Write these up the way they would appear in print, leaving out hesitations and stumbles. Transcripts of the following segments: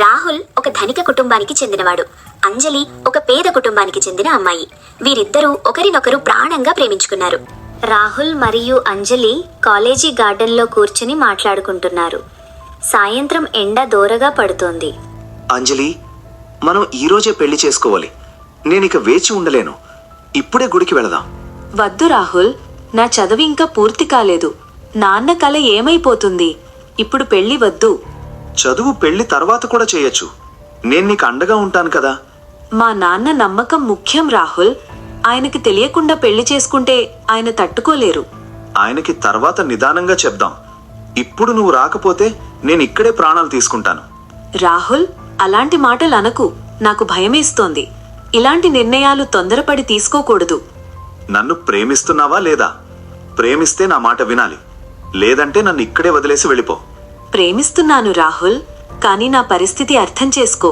రాహుల్ ఒక ధనిక కుటుంబానికి చెందినవాడు, అంజలి ఒక పేద కుటుంబానికి చెందిన అమ్మాయి. వీరిద్దరూ ఒకరినొకరు ప్రాణంగా ప్రేమించుకున్నారు. రాహుల్ మరియు అంజలి కాలేజీ గార్డెన్లో కూర్చుని మాట్లాడుకుంటున్నారు. సాయంత్రం ఎండ దోరగా పడుతోంది. అంజలి, మనం ఈరోజే పెళ్లి చేసుకోవాలి. నేనిక వేచి ఉండలేను. ఇప్పుడే గుడికి వెళదాం. వద్దు రాహుల్, నా చదువు ఇంకా పూర్తి కాలేదు. నాన్న కల ఏమైపోతుంది? ఇప్పుడు పెళ్లి వద్దు. చదువు పెళ్లి తర్వాత కూడా చేయొచ్చు. నేను నీకు అండగా ఉంటాను కదా. మా నాన్న నమ్మకం ముఖ్యం రాహుల్. ఆయనకి తెలియకుండా పెళ్లి చేసుకుంటే ఆయన తట్టుకోలేరు. ఆయనకి తర్వాత నిదానంగా చెప్దాం. ఇప్పుడు నువ్వు రాకపోతే నేను ఇక్కడే ప్రాణాలు తీసుకుంటాను. రాహుల్, అలాంటి మాటలు అనకు. నాకు భయమేస్తోంది. ఇలాంటి నిర్ణయాలు తొందరపడి తీసుకోకూడదు. నన్ను ప్రేమిస్తున్నావా లేదా? ప్రేమిస్తే నా మాట వినాలి. లేదంటే నన్ను ఇక్కడే వదిలేసి వెళ్ళిపో. ప్రేమిస్తున్నాను రాహుల్, కానీ నా పరిస్థితి అర్థం చేసుకో.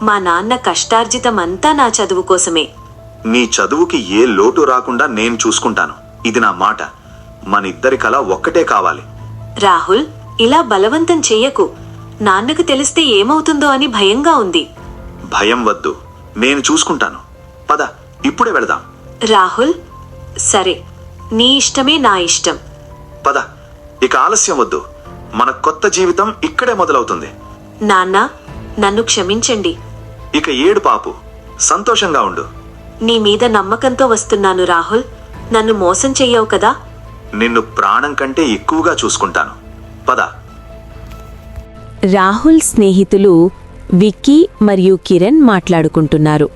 మా నాన్న కష్టార్జితమంతా నా చదువు కోసమే. నీ చదువుకి ఏ లోటు రాకుండా నేను చూసుకుంటాను. ఇది నా మాట. మనిద్దరి కల ఒక్కటే కావాలి. రాహుల్, ఇలా బలవంతం చెయ్యకు. నాన్నకు తెలిస్తే ఏమవుతుందో అని భయంగా ఉంది. భయం వద్దు, నేను చూసుకుంటాను. పద, ఇప్పుడే వెళదాం. రాహుల్, సరే, నీ ఇష్టమే నా ఇష్టం. పద, ఇక ఆలస్యం వద్దు. మన కొత్త జీవితం ఇక్కడే మొదలవుతుంది. నాన్న, నన్ను క్షమించండి. ఇక ఏడు పాపు, సంతోషంగా ఉండు. నీ మీద నమ్మకంతో వస్తున్నాను రాహుల్. నన్ను మోసం చెయ్యవు కదా? నిన్ను ప్రాణం కంటే ఎక్కువగా చూసుకుంటాను. పద. రాహుల్ స్నేహితులు విక్కీ మరియు కిరణ్ మాట్లాడుకుంటున్నారు.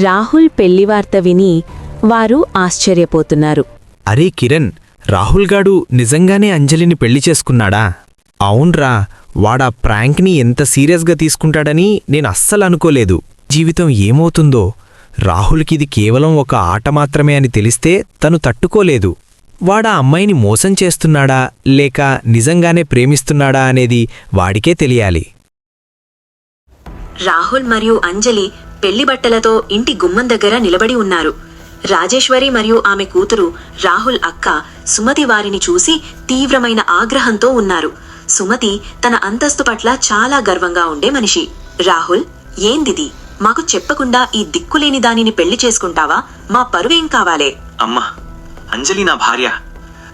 రాహుల్ పెళ్లివార్త విని వారు ఆశ్చర్యపోతున్నారు. అరే కిరణ్, రాహుల్ గాడు నిజంగానే అంజలిని పెళ్లి చేసుకున్నాడా? అవున్రా, వాడా ప్రాంక్ని ఎంత సీరియస్గా తీసుకుంటాడని నేను అస్సలు అనుకోలేదు. జీవితం ఏమవుతుందో? రాహుల్కిది కేవలం ఒక ఆట మాత్రమే అని తెలిస్తే తను తట్టుకోలేదు. వాడా అమ్మాయిని మోసం చేస్తున్నాడా లేక నిజంగానే ప్రేమిస్తున్నాడా అనేది వాడికే తెలియాలి. రాహుల్ మరియు అంజలి పెళ్లి బట్టలతో ఇంటి గుమ్మం దగ్గర నిలబడి ఉన్నారు. రాజేశ్వరి మరియు ఆమె కూతురు రాహుల్ అక్క సుమతి వారిని చూసి తీవ్రమైన ఆగ్రహంతో ఉన్నారు. సుమతి తన అంతస్తు పట్ల చాలా గర్వంగా ఉండే మనిషి. రాహుల్, ఏందిది? మాకు చెప్పకుండా ఈ దిక్కులేని దానిని పెళ్లి చేసుకుంటావా? మా పరువేం కావాలే? అమ్మా, అంజలి నా భార్య.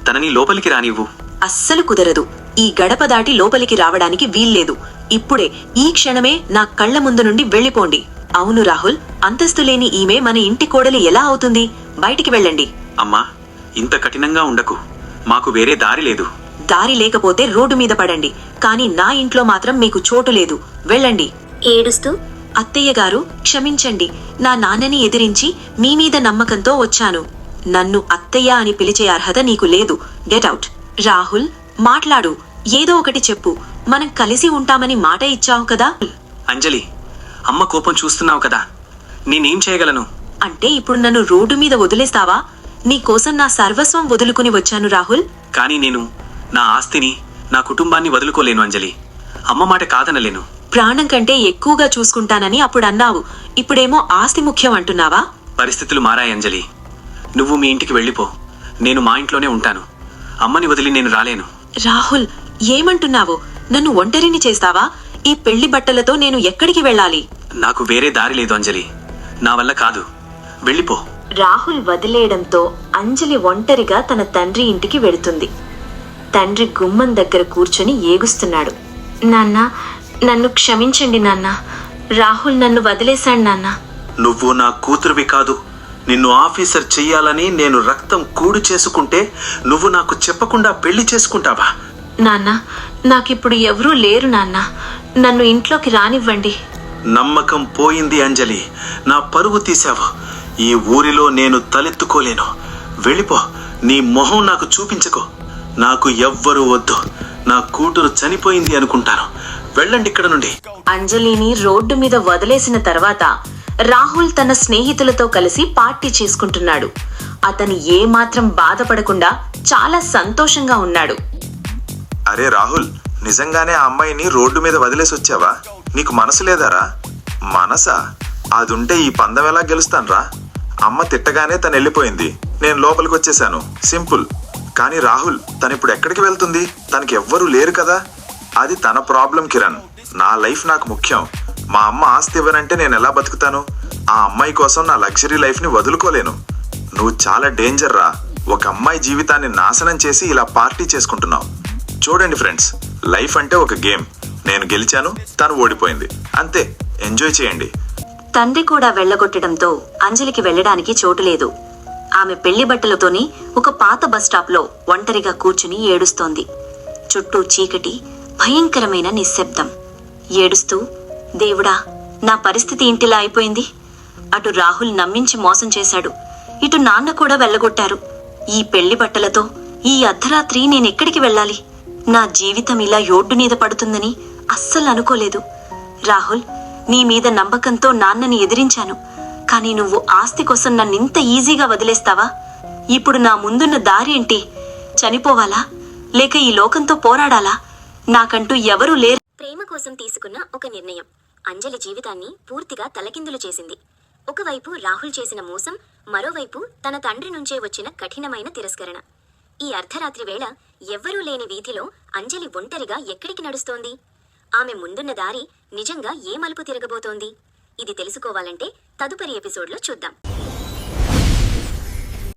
తనని లోపలికి రానివ్వు. అస్సలు కుదరదు. ఈ గడప దాటి లోపలికి రావడానికి వీల్లేదు. ఇప్పుడే, ఈ క్షణమే నా కళ్ల ముందు నుండి వెళ్ళిపోండి. అవును రాహుల్, అంతస్తు లేని ఈమె మన ఇంటి కోడలి ఎలా అవుతుంది? బయటికి వెళ్ళండి. అమ్మా, ఇంత కఠినంగా ఉండకు. మాకు వేరే దారి లేదు. దారి లేకపోతే రోడ్డు మీద పడండి, కానీ నా ఇంట్లో మాత్రం మీకు చోటు లేదు. వెళ్ళండి. ఏడుస్తూ, అత్తయ్య గారు, క్షమించండి. నా నాన్నని ఎదిరించి మీ మీద నమ్మకంతో వచ్చాను. నన్ను అత్తయ్య అని పిలిచే అర్హత నీకు లేదు. Get out. రాహుల్, మాట్లాడు. ఏదో ఒకటి చెప్పు. మనం కలిసి ఉంటామని మాట ఇచ్చావు కదా? అంజలి, అమ్మ కోపం చూస్తున్నావు కదా. నేనేం చేయగలను? అంటే ఇప్పుడు నన్ను రోడ్డు మీద వదిలేస్తావా? నీకోసం నా సర్వస్వం వదులుకుని వచ్చాను రాహుల్. కానీ నేను నా ఆస్తిని, నా కుటుంబాన్ని వదులుకోలేను అంజలి. అమ్మ మాట కాదనలేను. ప్రాణం కంటే ఎక్కువగా చూసుకుంటానని అప్పుడు అన్నావు. ఇప్పుడేమో ఆస్తి ముఖ్యం అంటున్నావా? పరిస్థితులు మారాయి అంజలి. నువ్వు మీ ఇంటికి వెళ్ళిపో. నేను మా ఇంట్లోనే ఉంటాను. అమ్మని వదిలి నేను రాలేను. రాహుల్, ఏమంటున్నావు? నన్ను ఒంటరిని చేస్తావా? ఈ పెళ్లి బట్టలతో నేను ఎక్కడికి వెళ్ళాలి? నాకు వేరే దారి లేదు అంజలి. నా వల్ల కాదు. వెళ్ళిపో. రాహుల్ వదిలేయడంతో అంజలి ఒంటరిగా తన తండ్రి ఇంటికి వెళుతుంది. తండ్రి గుమ్మం దగ్గర కూర్చొని ఏగుస్తున్నాడు. నాన్న, నన్ను క్షమించండి నాన్న. రాహుల్ నన్ను వదిలేశాడు నాన్న. నువ్వు నా కూతురువి కాదు. నిన్ను ఆఫీసర్ చెయ్యాలని నేను రక్తం కూడు చేసుకుంటే నువ్వు నాకు చెప్పకుండా పెళ్లి చేసుకుంటావా? నాన్న, నాకిప్పుడు ఎవరూ లేరు నాన్న. నన్ను ఇంట్లోకి రానివ్వండి. నమ్మకం పోయింది అంజలి. నా పరువు తీశావు. ఈ ఊరిలో నేను తలెత్తుకోలేను. వెళ్ళిపో. నీ మొహం నాకు చూపించకు. నాకు ఎవ్వరూ వద్దు. నా కూతురు చనిపోయింది అనుకుంటాను. వెళ్ళండి ఇక్కడ నుండి. అంజలిని రోడ్డు మీద వదిలేసిన తర్వాత రాహుల్ తన స్నేహితులతో కలిసి పార్టీ చేసుకుంటున్నాడు. అతను ఏమాత్రం బాధపడకుండా చాలా సంతోషంగా ఉన్నాడు. అరే రాహుల్, నిజంగానే ఆ అమ్మాయిని రోడ్డు మీద వదిలేసి వచ్చావా? నీకు మనసు లేదారా? మనసా? అదుంటే ఈ పందెం ఎలా గెలుస్తాన్రా? అమ్మ తిట్టగానే తను వెళ్ళిపోయింది. నేను లోపలికి వచ్చేసాను. సింపుల్. కానీ రాహుల్, తనిప్పుడు ఎక్కడికి వెళ్తుంది? తనకి ఎవ్వరూ లేరు కదా. అది తన ప్రాబ్లం కిరణ్. నా లైఫ్ నాకు ముఖ్యం. మా అమ్మ ఆస్తి ఇవ్వనంటే నేను ఎలా బతుకుతాను? ఆ అమ్మాయి కోసం నా లగ్జరీ లైఫ్ని వదులుకోలేను. నువ్వు చాలా డేంజర్ రా. ఒక అమ్మాయి జీవితాన్ని నాశనం చేసి ఇలా పార్టీ చేసుకుంటున్నావు. చూడండి ఫ్రెండ్స్, లైఫ్ అంటే ఒక గేమ్. నేను గెలిచాను, తను ఓడిపోయింది, అంతే. ఎంజాయ్ చేయండి. తండ్రి కూడా వెళ్లగొట్టడంతో అంజలికి వెళ్లడానికి చోటు లేదు. ఆమె పెళ్లి బట్టలతోని ఒక పాత బస్టాప్లో ఒంటరిగా కూర్చుని ఏడుస్తోంది. చుట్టూ చీకటి, భయంకరమైన నిశ్శబ్దం. ఏడుస్తూ, దేవుడా, నా పరిస్థితి ఇంటిలా అయిపోయింది. అటు రాహుల్ నమ్మించి మోసం చేశాడు, ఇటు నాన్న కూడా వెళ్లగొట్టారు. ఈ పెళ్లి బట్టలతో ఈ అర్ధరాత్రి నేనెక్కడికి వెళ్ళాలి? నా జీవితం ఇలా రోడ్డు మీద పడుతుందని అస్సలు అనుకోలేదు. రాహుల్, నీ మీద నమ్మకంతో నాన్నని ఎదిరించాను, కానీ నువ్వు ఆస్తి కోసం నన్నింత ఈజీగా వదిలేస్తావా? ఇప్పుడు నా ముందున్న దారి ఏంటి? చనిపోవాలా, లేక ఈ లోకంతో పోరాడాలా? నాకంటూ ఎవరూ లేరు. ప్రేమ కోసం తీసుకున్న ఒక నిర్ణయం అంజలి జీవితాన్ని పూర్తిగా తలకిందులు చేసింది. ఒకవైపు రాహుల్ చేసిన మోసం, మరోవైపు తన తండ్రి నుంచే వచ్చిన కఠినమైన తిరస్కరణ. ఈ అర్ధరాత్రి వేళ ఎవ్వరూ లేని వీధిలో అంజలి ఒంటరిగా ఎక్కడికి నడుస్తోంది? ఆమె ముందున్న దారి నిజంగా ఏ మలుపు తిరగబోతోంది? ఇది తెలుసుకోవాలంటే తదుపరి ఎపిసోడ్లో చూద్దాం.